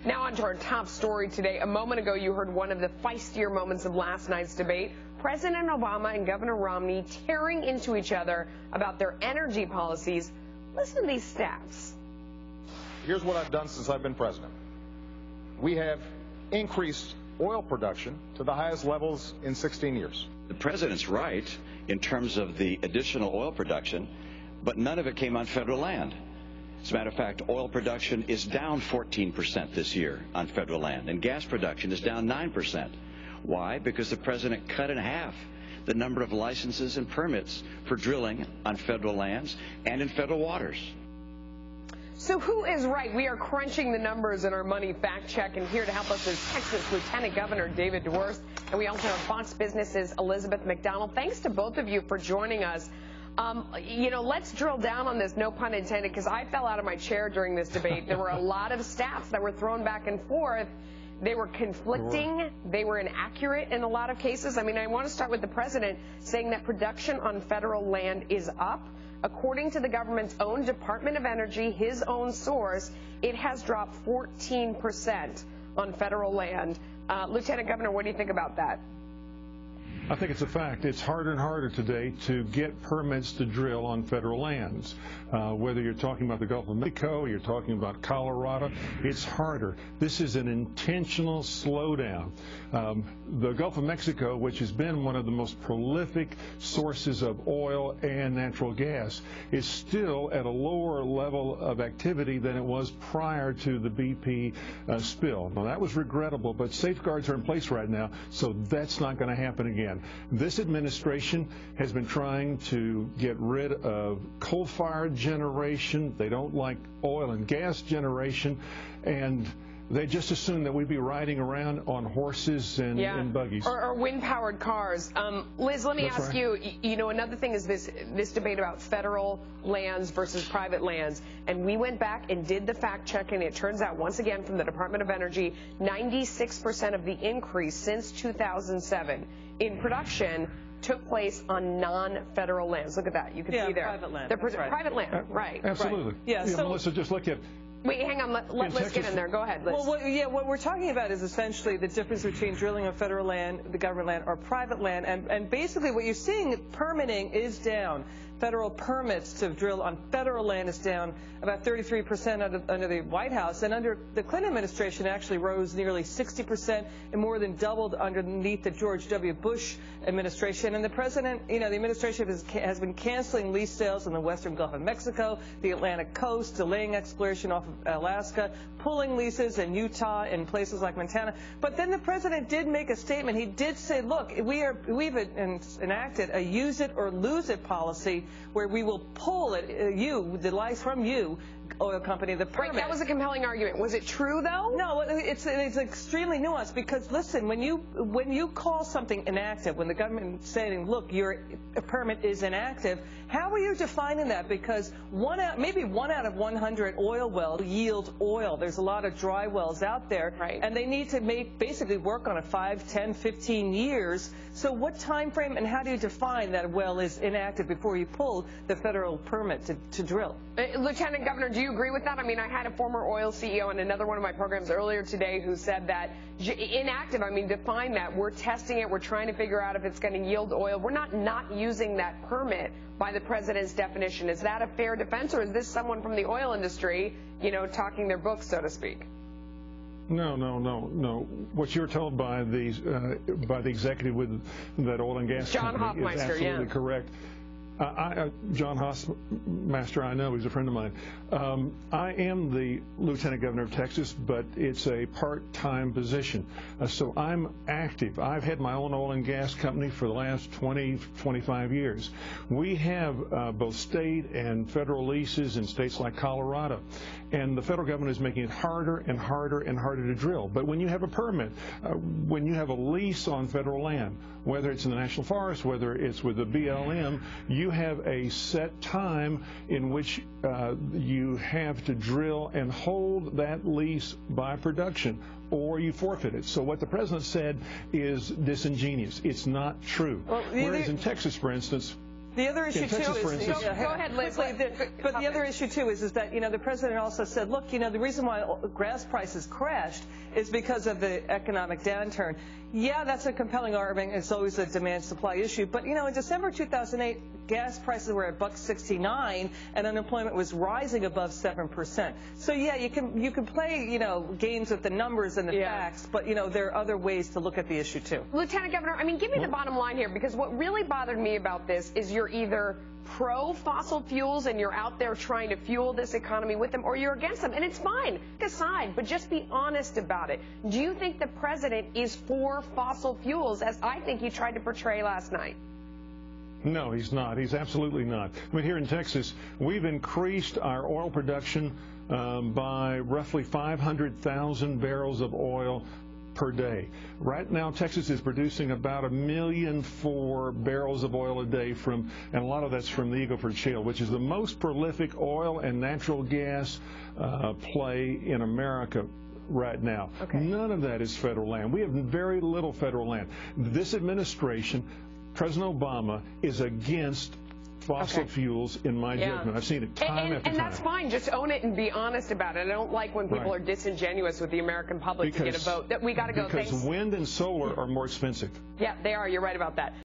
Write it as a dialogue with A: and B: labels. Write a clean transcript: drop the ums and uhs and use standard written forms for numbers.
A: Now on to our top story today. A moment ago, you heard one of the feistier moments of last night's debate. President Obama and Governor Romney tearing into each other about their energy policies. Listen to these stats.
B: Here's what I've done since I've been president. We have increased oil production to the highest levels in 16 years.
C: The president's right in terms of the additional oil production, but none of it came on federal land. As a matter of fact, oil production is down 14% this year on federal land, and gas production is down 9%. Why? Because the president cut in half the number of licenses and permits for drilling on federal lands and in federal waters.
A: So who is right? We are crunching the numbers in our money fact check, and here to help us is Texas Lieutenant Governor David Dewhurst, and we also have Fox Business's Elizabeth McDonald. Thanks to both of you for joining us. Let's drill down on this, no pun intended, because I fell out of my chair during this debate. There were a lot of stats that were thrown back and forth. They were conflicting. They were inaccurate in a lot of cases. I mean, I want to start with the president saying that production on federal land is up. According to the government's own Department of Energy, his own source, it has dropped 14% on federal land. Lieutenant Governor, what do you think about that?
D: I think it's a fact. It's harder and harder today to get permits to drill on federal lands. Whether you're talking about the Gulf of Mexico or you're talking about Colorado, it's harder. This is an intentional slowdown. The Gulf of Mexico, which has been one of the most prolific sources of oil and natural gas, is still at a lower level of activity than it was prior to the BP spill. Now, that was regrettable, but safeguards are in place right now, so that's not going to happen again. This administration has been trying to get rid of coal-fired generation. They don't like oil and gas generation, and they just assume that we'd be riding around on horses and buggies.
A: Or wind-powered cars. Liz, let me ask you, another thing is this debate about federal lands versus private lands. And we went back and did the fact check, and it turns out, once again, from the Department of Energy, 96% of the increase since 2007 in production took place on non-federal lands. Look at that. You can see there.
E: Private land.
A: Private land, right.
D: Absolutely.
E: Right. Yeah, so
D: Melissa, just look at...
A: Wait, hang on. Let Liz get in there. Go ahead, Liz.
E: Well, what we're talking about is essentially the difference between drilling on federal land, the government land, or private land. And basically what you're seeing, permitting is down. Federal permits to drill on federal land is down about 33% under the White House. And under the Clinton administration, it actually rose nearly 60% and more than doubled underneath the George W. Bush administration. And the president, the administration has been canceling lease sales in the western Gulf of Mexico, the Atlantic coast, delaying exploration off of Alaska, pulling leases in Utah and places like Montana. But then the president did make a statement. He did say, look, we've enacted a use it or lose it policy where we will pull the license from you, oil company, the permit.
A: Right, that was a compelling argument. Was it true, though?
E: No, it's extremely nuanced, because listen, when you call something inactive, when the government is saying, look, your permit is inactive, how are you defining that? Because maybe one out of 100 oil wells yield oil. There's a lot of dry wells out there,
A: right,
E: and they need to basically work on it 5, 10, 15 years. So what time frame and how do you define that a well is inactive before you pull the federal permit to drill?
A: Lieutenant Governor, do you agree with that? I mean, I had a former oil CEO in another one of my programs earlier today who said that inactive, I mean, define that. We're testing it. We're trying to figure out if it's going to yield oil. We're not using that permit by the president's definition. Is that a fair defense, or is this someone from the oil industry, talking their book, so to speak?
D: No. What you're told by the executive with that oil and gas
A: John
D: company
A: Hoffmeister,
D: is absolutely correct. John Hoffmeister, I know, he's a friend of mine. I am the Lieutenant Governor of Texas, but it's a part-time position. So I'm active. I've had my own oil and gas company for the last 20, 25 years. We have both state and federal leases in states like Colorado. And the federal government is making it harder and harder and harder to drill. But when you have a permit, when you have a lease on federal land, whether it's in the National Forest, whether it's with the BLM, you have a set time in which you have to drill and hold that lease by production, or you forfeit it. So what the president said is disingenuous. It's not true.
E: Well,
D: Whereas in Texas, for instance,
E: The other issue, too,
D: Texas, for
E: is...
D: instance,
A: Go ahead, Liz.
E: But the other issue, too, is that, the president also said, look, the reason why gas prices crashed is because of the economic downturn. Yeah, that's a compelling argument. It's always a demand-supply issue. But, in December 2008, gas prices were at $1.69, and unemployment was rising above 7%. So, yeah, you can play, games with the numbers and the facts, but, there are other ways to look at the issue, too.
A: Lieutenant Governor, give me the bottom line here, because what really bothered me about this is you're either pro-fossil fuels and you're out there trying to fuel this economy with them, or you're against them, and it's fine. Pick a side, but just be honest about it. Do you think the president is for fossil fuels, as I think he tried to portray last night?
D: No, he's not. He's absolutely not. Here in Texas, we've increased our oil production by roughly 500,000 barrels of oil per day. Right now, Texas is producing about 1,000,004 barrels of oil a day and a lot of that's from the Eagle Ford Shale, which is the most prolific oil and natural gas play in America right now.
A: Okay.
D: None of that is federal land. We have very little federal land. This administration, President Obama, is against fossil fuels, in my judgment. I've seen it time after time.
A: And that's fine. Just own it and be honest about it. I don't like when people are disingenuous with the American public to get a vote. We got to go.
D: Because
A: Thanks.
D: wind and solar are more expensive.
A: Yeah, they are. You're right about that.